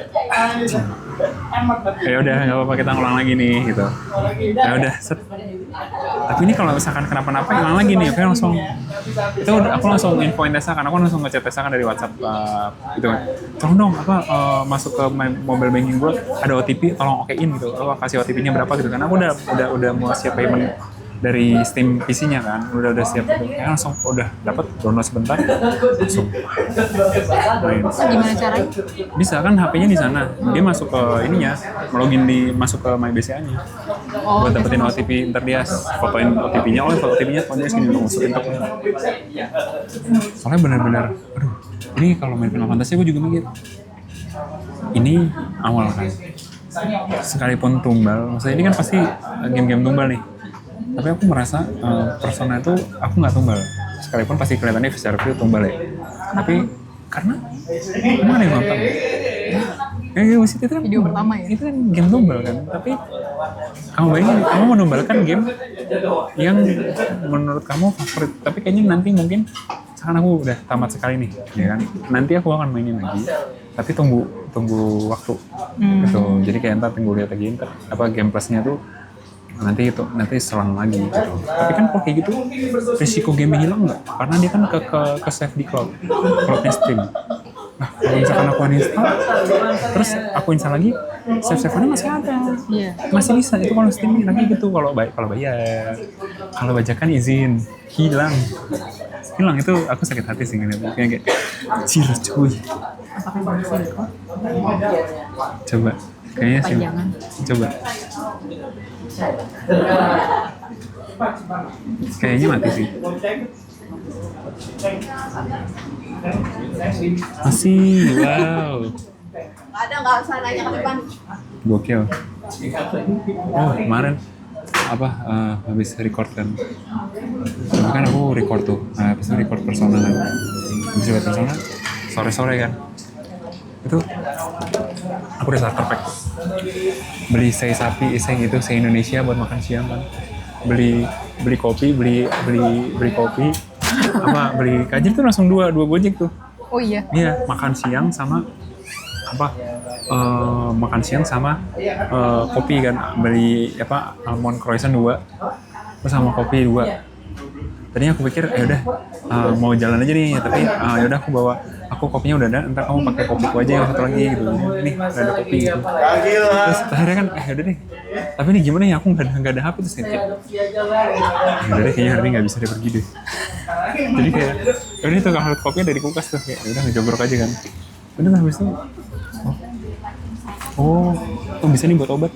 ya udah nggak apa-apa kita ngulang lagi nih gitu. Ya udah set. Tapi ini kalau misalkan kenapa-napa hilang lagi nih, aku langsung itu aku langsung infoin Tessa kan, aku langsung ngechat Tessa kan dari WhatsApp gitu kan. Tolong dong masuk ke mobile banking gue ada OTP, tolong okein gitu. Lo kasih OTP-nya berapa gitu kan. Aku udah mau siap payment dari Steam PC-nya kan, udah siap gitu. Kayak langsung udah dapat download sebentar, langsung main. Gimana caranya? Bisa kan HP-nya di sana, dia masuk ke ininya, login masuk ke MyBCA-nya, buat dapetin OTP. Ntar dia fotoin OTP-nya, OTP-nya segini untuk masukin ke. Soalnya benar-benar, aduh, ini kalau main Final Fantasy aku juga mikir, ini awal kan, sekalipun tumbal, maksudnya ini kan pasti game-game tumbal nih. Tapi aku merasa persona itu aku nggak tumbal, sekalipun pasti kelihatannya secara view tumbal ya. Tapi karena ada yang nonton. Itu kan Video pertama ya? Itu kan game tumbal kan. Tapi kamu bayangin, kamu menumbalkan game yang menurut kamu favorit. Tapi kayaknya nanti mungkin, sekarang aku udah tamat sekali nih, ya kan. Nanti aku akan mainin lagi. Tapi tunggu waktu gitu. Jadi kayak ntar tunggu lihat lagi game plusnya tuh. Nanti selang lagi gitu. Tapi kan kalau kayak gitu risiko game hilang nggak? Karena dia kan ke save di cloudnya Steam. Nah, kalau misalkan aku uninstall, terus aku install lagi, save-nya masih ada. Iya. Masih bisa, itu kalau streaming lagi gitu, kalau bayar. Kalau bajakan izin, hilang itu aku sakit hati sih ngeliatnya, kayak anjir cuy. Apakah masih record? Coba, kayaknya sih. Jangan. Coba. Kayaknya mati sih. Masih, wow. Nggak usah nanya ke depan. Gokil. Oh, kemarin habis record kan. Tapi kan aku record tuh. Nah, habis itu record personal kan. Habis record personal, sore-sore kan. Itu aku udah starter pack. Beli sei sapi, sei Indonesia buat makan siang kan. Beli kopi, beli kopi. Beli kajir tuh langsung dua Gojek tuh. Oh iya. Iya, makan siang sama kopi kan, beli almond croissant 2 terus sama kopi 2. Tadinya aku pikir udah mau jalan aja nih, tapi yaudah aku kopinya udah ada, ntar kamu pakai kopiku aja yang satu lagi gitu. Nih udah ada kopi gitu. Terus akhirnya kan udah deh. Tapi nih gimana ya, aku nggak ada HP terus kayak udah deh, kayaknya hari ini nggak bisa deh pergi deh. Jadi kayak udah itu kalau kopinya dari kulkas tuh, kayak udah ngejogrok aja kan. Udah habis itu oh bisa nih buat obat.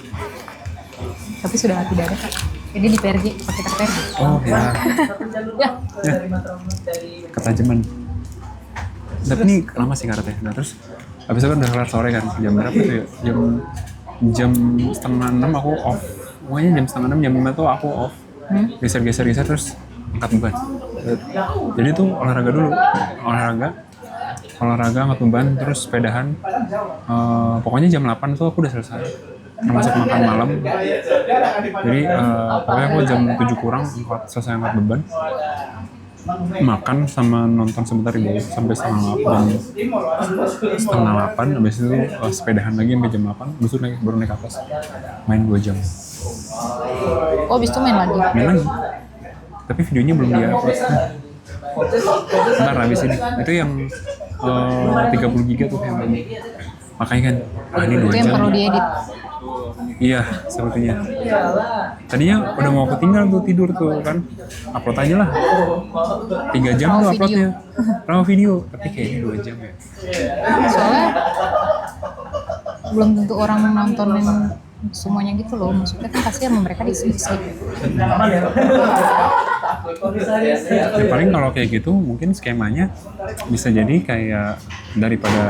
Tapi sudah tidak ada, Kak. Jadi di PRG, pakai tak PRG. Oh ya. Ya. Ketajaman. Tapi ini lama sih karatnya. Nah terus habis itu kan udah kelar sore kan. Jam berapa tuh ya? Jam 5:30 aku off. Pokoknya jam 5:30, jam 5 tuh aku off. Geser terus angkat beban. Jadi tuh olahraga dulu. Olahraga angkat beban, terus sepedahan. Pokoknya jam 8 tuh aku udah selesai. Termasuk makan malam. Jadi pokoknya aku jam 7 kurang selesai angkat beban. Makan sama nonton sebentar di bawah sampai setengah 8, habis itu sepedahan lagi sampai jam 8, habis itu baru naik ke atas main 2 jam. Oh, habis itu main lagi? Main lagi, tapi videonya belum di-upload. Ntar habis ini, itu yang 30 giga tuh yang makanya kan, ini 2 jam. Itu yang perlu diedit? Iya, sepertinya. Tadinya udah mau aku tinggal tuh tidur tuh kan, upload aja lah. 3 jam tuh uploadnya. Raw video, tapi kayaknya 2 jam ya. Soalnya belum tentu orang nontonin semuanya gitu loh. Maksudnya kan kasihan mereka diisi-isi. Ya, paling kalau kayak gitu mungkin skemanya bisa jadi kayak daripada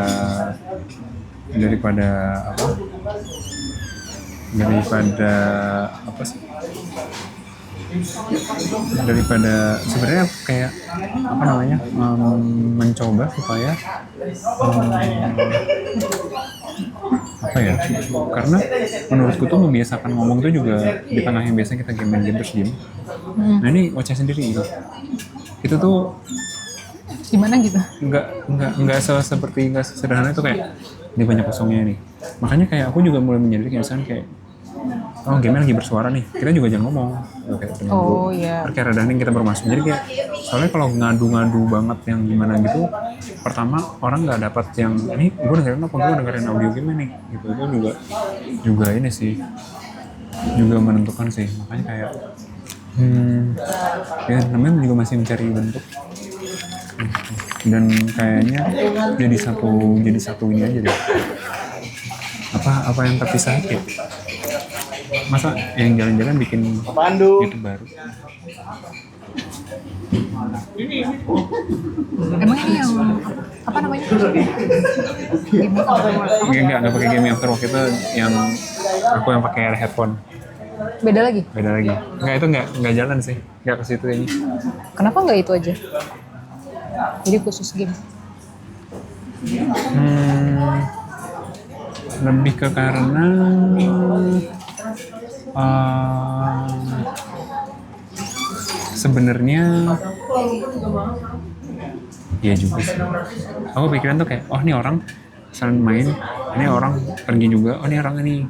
sebenarnya kayak mencoba supaya karena menurutku tuh membiasakan ngomong tuh juga di tengah yang biasanya kita game terus diem. Nah ini wajah sendiri gitu. Itu tuh gimana gitu? Nggak sesederhana itu, kayak ini banyak kosongnya nih. Makanya kayak aku juga mulai menyadari misalnya kayak game lagi bersuara nih, kita juga jangan ngomong kayak dengan iya. Kayak radaning kita bermasuk. Jadi kayak soalnya kalau ngadu banget yang gimana gitu, pertama orang nggak dapat yang ini gue dengerin audio game nih gitu. Itu juga ini sih, juga menentukan sih. Makanya kayak ya namanya juga masih mencari bentuk, dan kayaknya jadi satu ini aja deh. Apa yang terpisah gitu. Masa yang jalan-jalan bikin YouTube baru? Emang ini yang apa namanya? Enggak pakai game after work, itu yang aku yang pakai headphone. Beda lagi? Enggak, itu enggak jalan sih. Enggak ke situ ini. Kenapa enggak itu aja? Jadi khusus game. Lebih ke karena sebenarnya iya juga sih. Aku pikiran tuh kayak, ini orang selain main, ini orang pergi juga, ini orang ini.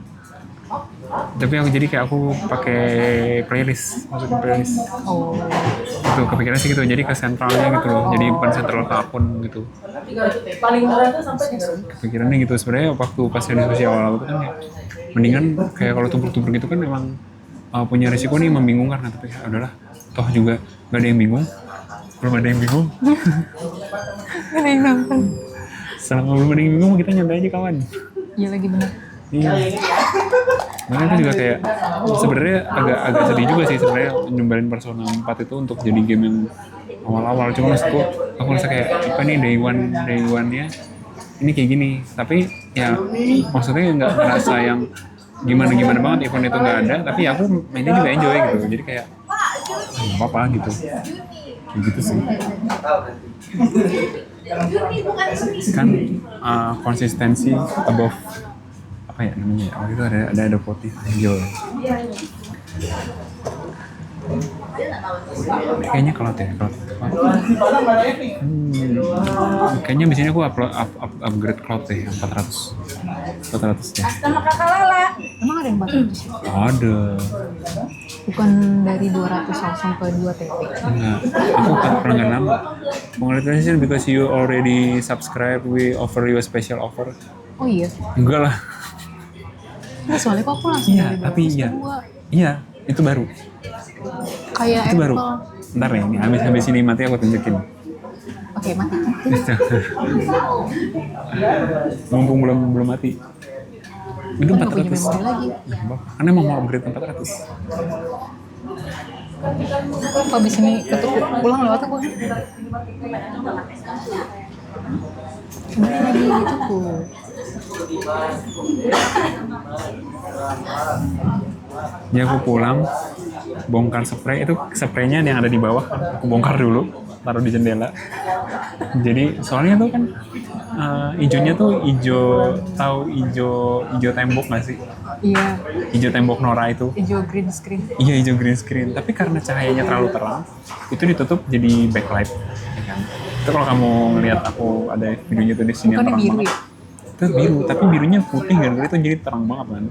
Tapi aku jadi kayak aku pakai playlist, masukin playlist. Itu kepikiran sih gitu, jadi ke sentralnya gitu loh, jadi bukan sentral ke akun gitu. Paling murah tuh sampai 300. Kepikirannya gitu sebenarnya waktu pas di diskusi awal-awal itu kan ya, mendingan kayak kalau tubruk-tubruk gitu kan emang punya risiko nih membingungkan kan, tapi ya udahlah, toh juga nggak ada yang bingung, belum ada yang bingung. Ada yang nonton. Selama belum ada yang bingung kita nyantai aja kawan. Iya lagi benar. Iya. Makanya aku juga kayak sebenarnya agak sedih juga sih sebenarnya nyumbalin Persona 4 itu untuk jadi game yang awal-awal. Cuma maksudku aku rasa kayak apa nih day one-nya ini kayak gini. Tapi ya maksudnya nggak ngerasa yang gimana banget event itu nggak ada. Tapi aku mainnya juga enjoy gitu. Jadi kayak nggak apa-apa gitu. Kayak gitu sih. Kan konsistensi above apa ya namanya ya, waktu itu ada putih hijau ya. Kayaknya cloud ya, cloud. Kayaknya di sini aku upgrade cloud deh yang 400 ya. Sama kakak Lala. Emang ada yang 400? Ada. Bukan dari 200 langsung ke 2 TP. Enggak, aku pernah nggak nama. Congratulations because you already subscribe, we offer you a special offer. Oh iya? Enggak lah. Nah, soalnya kok aku langsung Iya, dari tapi 200 iya. ke 2. Iya, itu baru. Kayak Itu baru. Apple. Ntar ya, ini habis ini mati aku tunjukin. Oke, mati. Mumpung belum mati. Itu Kan nggak punya 400. memori lagi. Ya, karena mau upgrade 400. Kok abis ini ketuk pulang lewat aku? Kembali lagi gitu tuh. Ya aku pulang, bongkar spray, itu spraynya yang ada di bawah, aku bongkar dulu, taruh di jendela. Jadi soalnya tuh kan hijaunya tuh tahu hijau tembok nggak sih? Iya, Hijau tembok Nora itu. hijau green screen. Iya hijau green screen, tapi karena cahayanya terlalu terang, itu ditutup jadi backlight. Ya kan? Itu kalau kamu ngelihat aku ada videonya tuh di sini yang Bukannya terang biru banget. ya? Itu biru, tapi birunya putih kan, itu jadi terang banget kan.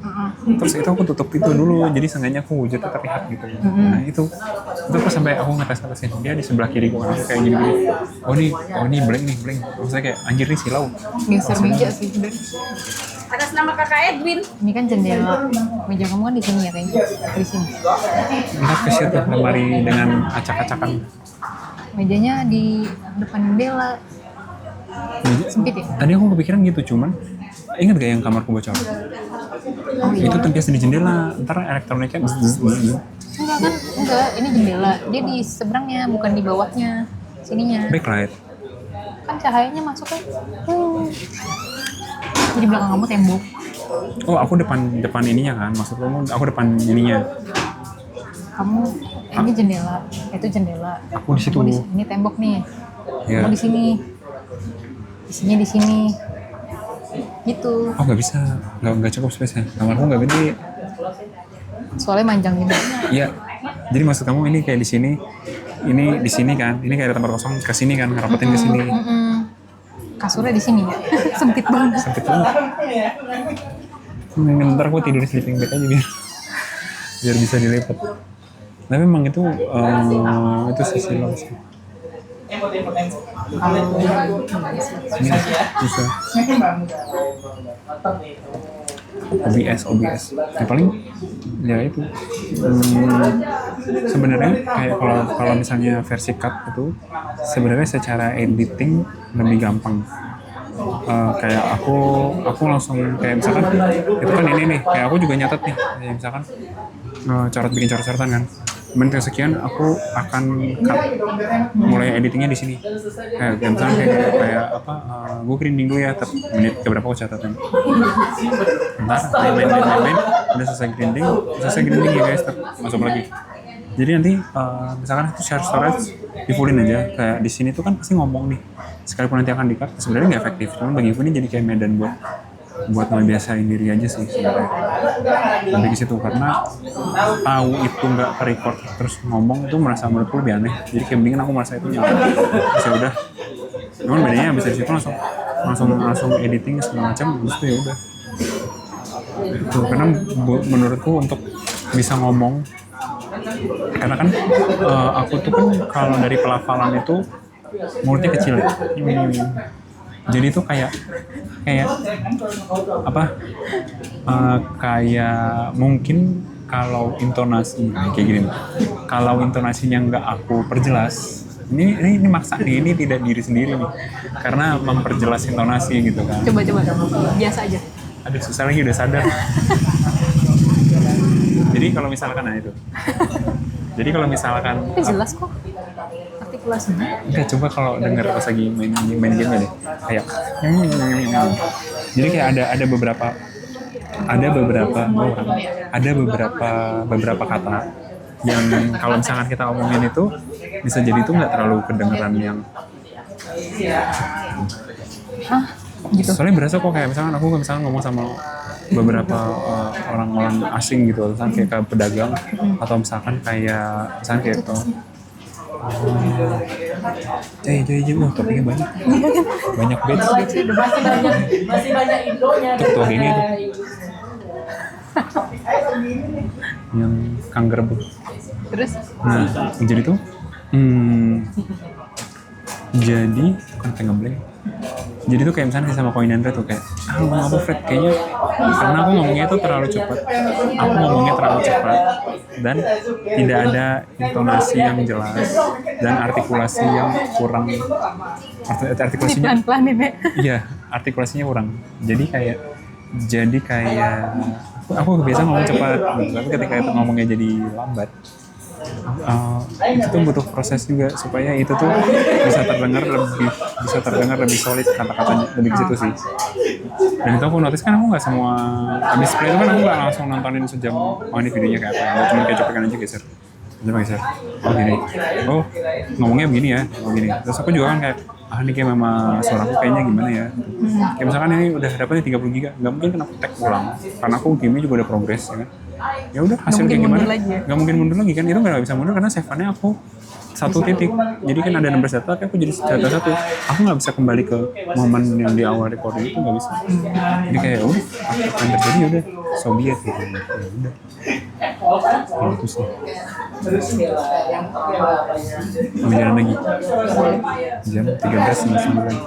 Terus itu aku tutup itu dulu, jadi seenggaknya aku wujudnya terlihat gitu. Nah itu pas sampai aku ngetes-ngetesin dia di sebelah kiri gua kayak gini. Oh ini blank. Maksudnya kayak anjir nih silau. Geser meja sih udah. Atas nama kakak Edwin. Ini kan jendela. Meja kamu kan di sini ya kayaknya. Di sini. Entah kesir tuh lemari dengan acak-acakan. Mejanya di depan jendela. Sempit ya? Tadi aku kepikiran gitu, cuman ingat gak yang kamarku bocor? Oh iya. Itu terbiasa di jendela, ntar elektroniknya Enggak, ini jendela. Dia di seberangnya, bukan di bawahnya. Sininya. backlight. Kan cahayanya masuk kan. Jadi belakang kamu tembok. Oh aku depan ininya kan, maksud kamu aku depan ininya. Kamu ini jendela, itu jendela. Aku di situ. Kamu ini tembok nih. Ya. Kamu di sini. Isinya di sini. Gitu. Oh nggak bisa, nggak cukup space-nya. Kamarku nggak gede. Soalnya manjang gitu. Iya. Jadi maksud kamu ini kayak di sini kan, ini kayak ada tempat kosong ke sini kan, ngerapetin ke sini. Kasurnya di sini. Sempit banget. Sempit banget. Ntar aku tidur di sleeping bag aja biar bisa dilipat. Tapi memang itu sisi lo sih. Susah. OBS. Yang paling ya itu. Sebenarnya kayak kalau misalnya versi cut itu sebenarnya secara editing lebih gampang. Kayak aku langsung kayak misalkan itu kan ini nih, kayak aku juga nyatet nih, kayak misalkan bikin coret-coretan kan. Menit sekian aku akan cut mulai editingnya di sini. Kayak misalkan kayak apa, gue grinding dulu ya, menit keberapa aku catatnya. Ntar main, udah selesai grinding ya guys, masuk lagi. Jadi nanti misalkan itu share storage di fullin aja, kayak di sini tuh kan pasti ngomong nih, sekalipun nanti akan di-cut sebenarnya nggak efektif, cuma bagi gue ini jadi kayak medan buat ngebiasain diri aja sih sebenarnya. Lebih ke situ karena tahu itu nggak record terus ngomong itu merasa menurutku lebih aneh, jadi kayak mendingan aku merasa itu nyaman. Terus ya udah, cuman bedanya abis dari situ langsung editing segala macam, terus itu ya udah. Itu karena menurutku untuk bisa ngomong Karena kan aku tuh kan kalau dari pelafalan itu mulutnya kecil ya. Jadi tuh kayak apa? Kayak mungkin kalau intonasi kayak gini. Kalau intonasinya nggak aku perjelas, ini maksa nih, ini tidak diri sendiri nih. Karena memperjelas intonasi gitu kan. Coba biasa aja. Aduh, susah lagi udah sadar. Jadi kalau misalkan itu. Jadi kalau misalkan Tapi jelas kok. Artikulasinya. enggak, coba kalau denger pas lagi main game deh. Kayak jadi kayak ada beberapa kata yang kalau misalkan kita omongin itu bisa jadi itu nggak terlalu kedengeran yang Gitu. soalnya berasa kok kayak misalkan aku ngomong sama beberapa orang-orang asing gitu, misalkan kayak ke pedagang atau misalkan kayak topiknya banyak beds Masih banyak indonya. ketua gengnya itu yang kanker bu. Terus Nah jadi tuh jadi bukan kayak ngebleng. Jadi tuh kayak misalnya sama Koin Andre tuh kayak ngomong apa Fred, kayaknya karena aku ngomongnya tuh terlalu cepat, dan tidak ada intonasi yang jelas dan artikulasi yang kurang, artikulasinya pelan-pelan ini. iya, artikulasinya kurang. Jadi kayak aku kebiasaan ngomong cepat, tapi ketika itu ngomongnya jadi lambat, itu tuh butuh proses juga supaya itu tuh bisa terdengar lebih solid kata-katanya, lebih ke situ sih. Dan itu aku notice kan aku nggak semua habis play itu kan aku nggak langsung nontonin sejam ini videonya kayak apa, aku cuma kayak copekan aja geser. Oh gini, oh ngomongnya begini ya, oh gini. Terus aku juga kan kayak ini kayak memang suaraku kayaknya gimana ya. Kayak misalkan ini udah dapetnya 30 giga, nggak mungkin kan aku tag ulang karena aku gamenya juga udah progress ya kan. Ya udah hasil kayak gimana, nggak mungkin mundur lagi kan, itu nggak bisa mundur karena save-nya aku satu titik, jadi kan ada 16 data tapi aku jadi data satu, aku nggak bisa kembali ke momen yang di awal recording itu, nggak bisa. Jadi kayak udah apa yang terjadi udah sobiet gitu, ya udah itu sih. Mau jalan lagi jam 13.09.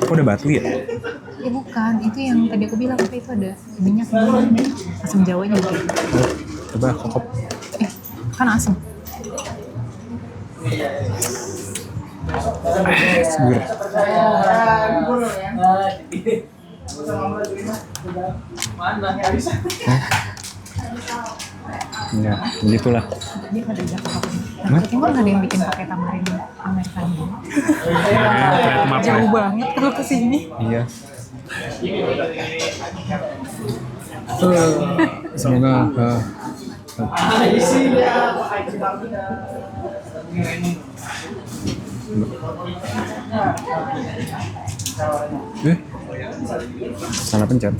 Kok udah batu ya? Ya bukan, itu yang tadi aku bilang, tapi itu ada minyak asam jawanya gitu. Coba kokop. Kan asam. Seger. Ya, begitulah. Dia ada apa? Timur nggak ada yang bikin pakai tamarin Amerika ini. Jauh banget kalau ke sini. Iya. Semoga salah pencet.